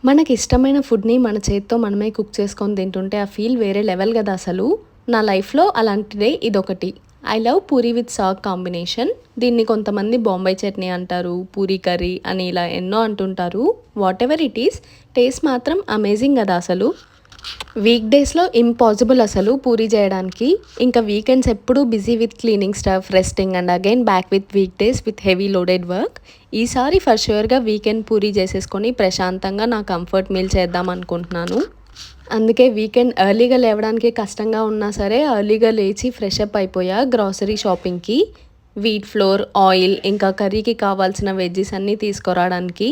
మనకి ఇష్టమైన ఫుడ్‌ని మన చేత్తో మనమే కుక్ చేసుకొని తింటుంటే ఆ ఫీల్ వేరే లెవెల్ గదా అసలు. నా లైఫ్‌లో అలాంటిదే ఇదొకటి. I love puri with saag combination. దీన్ని కొంతమంది బొంబాయి చట్నీ అంటారు, పూరి కర్రీ అని ఇలా ఎన్నో అంటుంటారు. వాటెవర్ ఇట్ ఈస్ టేస్ట్ మాత్రం అమేజింగ్ గదా అసలు. వీక్ డేస్‌లో ఇంపాసిబుల్ అసలు పూరి చేయడానికి. ఇంకా వీకెండ్స్ ఎప్పుడూ busy with cleaning stuff, resting and again back with week days with heavy loaded work. ఈసారి ఫర్ ష్యూర్‌గా వీకెండ్ పూరి చేసేసుకొని ప్రశాంతంగా నా కంఫర్ట్ మీల్ చేద్దాం అనుకుంటున్నాను. అందుకే వీకెండ్ ఎర్లీగా లేవడానికి కష్టంగా ఉన్నా సరే ఎర్లీగా లేచి ఫ్రెష్ అప్ అయిపోయా గ్రాసరీ షాపింగ్‌కి. వీట్ ఫ్లోర్, ఆయిల్ ఇంకా కర్రీకి కావాల్సిన వెజ్జీస్ అన్నీ తీసుకురావడానికి.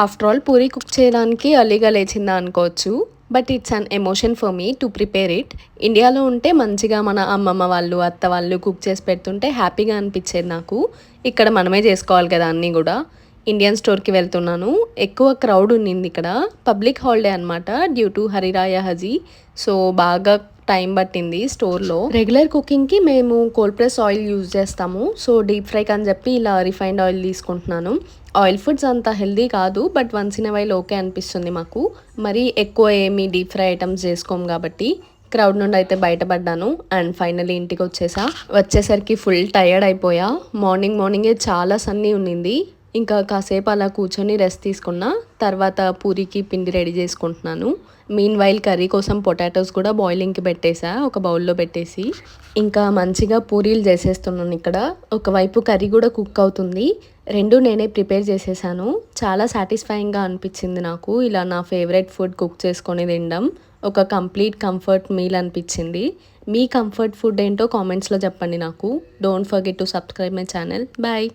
ఆఫ్టర్ ఆల్ పూరి కుక్ చేయడానికి ఎర్లీగా లేచిందా అనుకోవచ్చు. But it's an emotion for me to prepare it. ఇండియాలో ఉంటే మంచిగా మన అమ్మమ్మ వాళ్ళు, అత్త వాళ్ళు కుక్ చేసి పెడుతుంటే హ్యాపీగా అనిపించేది నాకు. ఇక్కడ మనమే చేసుకోవాలి కదా అన్నీ కూడా. ఇండియన్ స్టోర్‌కి వెళ్తున్నాను. ఎక్కువ క్రౌడ్ ఉన్నింది ఇక్కడ. పబ్లిక్ హాలిడే అనమాట డ్యూ టు హరిరాయ హజీ. సో, బాగా టైం పట్టింది స్టోర్‌లో. రెగ్యులర్ కుకింగ్‌కి మేము కోల్డ్ ప్రెస్ ఆయిల్ యూజ్ చేస్తాము. సో, డీప్ ఫ్రైకి అని చెప్పి ఇలా రిఫైన్డ్ ఆయిల్ తీసుకుంటున్నాను. ఆయిల్ ఫుడ్స్ అంత హెల్తీ కాదు. But once in a while okay అనిపిస్తుంది మాకు. మరీ ఎక్కువ ఏమి డీప్ ఫ్రై ఐటమ్స్ చేసుకోము కాబట్టి. క్రౌడ్ నుండి అయితే బయటపడ్డాను అండ్ ఫైనల్లీ ఇంటికి వచ్చేసా. వచ్చేసరికి ఫుల్ టయర్డ్ అయిపోయా. మార్నింగే చాలా సన్నీ ఉన్నింది. ఇంకా కాసేపు అలా కూర్చొని రెస్ట్ తీసుకున్నా. తర్వాత పూరికి పిండి రెడీ చేసుకుంటున్నాను. మీన్ వైల్ కర్రీ కోసం పొటాటోస్ కూడా బాయిలింగ్‌కి పెట్టేసా ఒక బౌల్‌లో పెట్టేసి. ఇంకా మంచిగా పూరీలు చేసేస్తున్నాను ఇక్కడ. ఒకవైపు కర్రీ కూడా కుక్ అవుతుంది. 2 నేనే ప్రిపేర్ చేసేసాను. చాలా సాటిస్ఫైయింగ్‌గా అనిపించింది నాకు. ఇలా నా ఫేవరెట్ ఫుడ్ కుక్ చేసుకొని తినడం. ఒక కంప్లీట్ కంఫర్ట్ మీల్ అనిపించింది. మీ కంఫర్ట్ ఫుడ్ ఏంటో కామెంట్స్‌లో చెప్పండి నాకు. Don't forget to subscribe my channel. Bye.